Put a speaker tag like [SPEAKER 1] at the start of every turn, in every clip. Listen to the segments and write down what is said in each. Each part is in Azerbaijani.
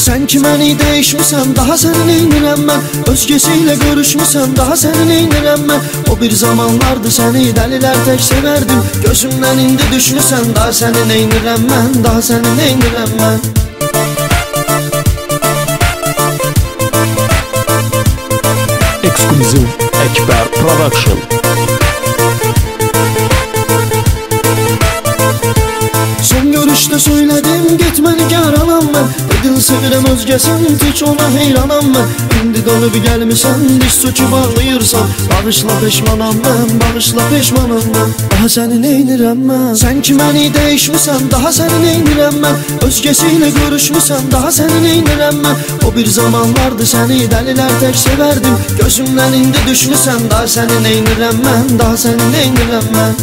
[SPEAKER 1] Sen ki məni değişmişsən, daha səni neynirəm mən? Özgesiyle görüşmüşsən, daha səni neynirəm mən? O bir zamanlardı səni dəlilər tək sevərdim. Gözümdən indi düşmüşsən, daha səni neynirəm mən? Daha səni neynirəm mən?
[SPEAKER 2] Ekskluziv Ekber Production.
[SPEAKER 1] Son görüşte söyledim gitmeni yaranam ben. Dedin sevirəm özgəsin hiç ona heyranam ben. İndi dönüp gelmişsən diş söküp ağlayırsan. Bağışla peşmanam ben, bağışla peşmanam ben. Daha səni neynirəm mən? Sen ki məni değişmişsən, daha səni neynirəm mən? Özgesiyle görüşmüşsən, daha səni neynirəm mən? O bir zamanlardı səni dəlilər tək sevərdim. Gözümdən indi düşmüşsən, daha səni neynirəm mən? Daha səni neynirəm mən?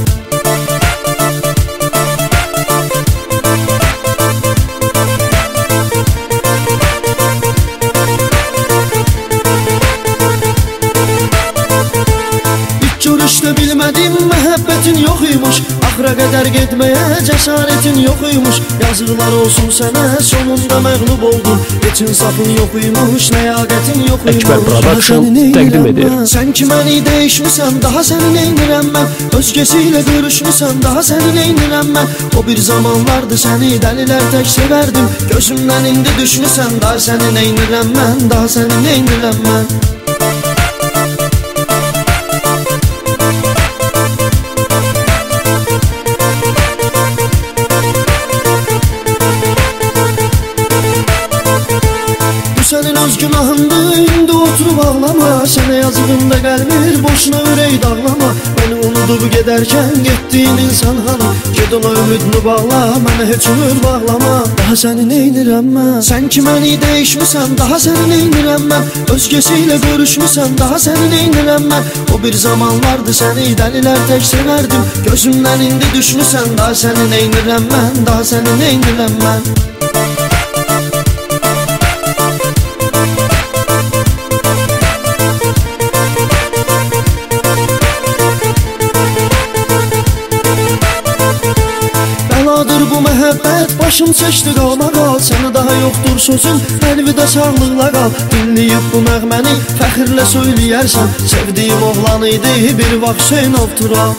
[SPEAKER 1] Görüşte bilmedim məhəbbətin yok imiş. Axıra qədər getməyə cəsarətin yok imiş. Yazıqlar olsun sənə, sonunda məğlub oldun. Heç insafın yok imiş, ləyaqətin yok imiş.
[SPEAKER 2] Ekber Production təqdim edir.
[SPEAKER 1] Sen ki məni değişmişsən, daha səni neynirəm mən? Özgesiyle görüşmüşsən, daha səni neynirəm mən? O bir zamanlardı səni dəlilər tək sevərdim. Gözümdən indi düşmüşsən, daha səni neynirəm mən? Daha səni neynirəm mən? Senin öz günahındı, indi oturup ağlama. Sənə yazığında gəlmir, boşuna ürək dağlama. Beni unutup gedərkən getdiyin insan hanı? Ged ona ümidini bağla, mənə heç ümid bağlama. Daha səni neynirəm mən? Sen ki məni değişmişsən, daha səni neynirəm mən? Özgesiyle görüşmüşsən, daha səni neynirəm mən? O bir zamanlardı səni dəlilər tək sevərdim. Gözümdən indi düşmüşsən, daha səni neynirəm mən? Daha səni neynirəm mən? Bəladır bu məhəbbət, başım çəkdi qalma qal. Sənə daha yoxdur sözün, əlvida sağlıqla qal. Dinləyib bu nəğməni, fəxirlə söyləyərsən. Sevdiyim oğlan idi, bir vaxt Hüseynov Tural.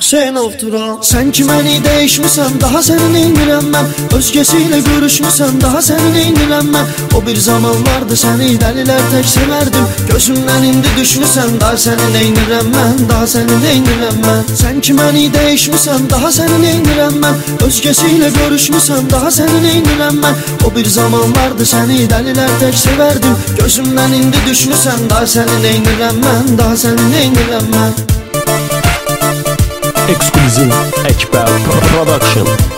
[SPEAKER 1] Hüseynov Tural. Sen ki məni değişmişsən, daha səni neynirəm mən? Özgesiyle görüşmüşsən, daha səni neynirəm mən? O bir zamanlardı səni dəlilər tək sevərdim. Gözümdən indi düşmüşsən, daha səni neynirəm mən? Daha səni neynirəm mən? Sen ki məni değişmişsən, daha səni neynirəm mən? Özgesiyle görüşmüşsən, daha səni neynirəm mən? O bir zamanlardı səni dəlilər tək sevərdim. Gözümdən indi düşmüşsən, daha səni neynirəm mən? Daha səni neynirəm mən?
[SPEAKER 2] Ekskluziv Ekber Production.